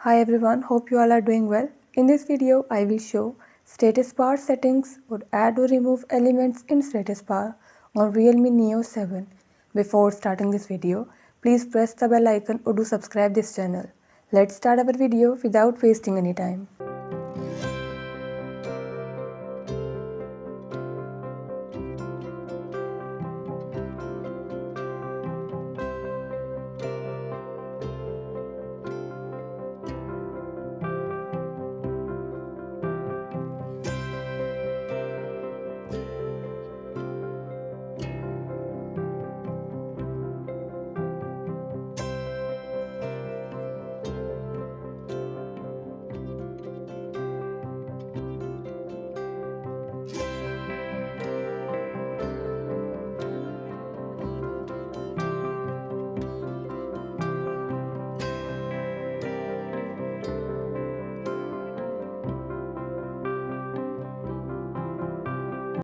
Hi everyone, hope you all are doing well. In this video, I will show status bar settings or add or remove elements in status bar on Realme Neo 7. Before starting this video, please press the bell icon or do subscribe this channel. Let's start our video without wasting any time.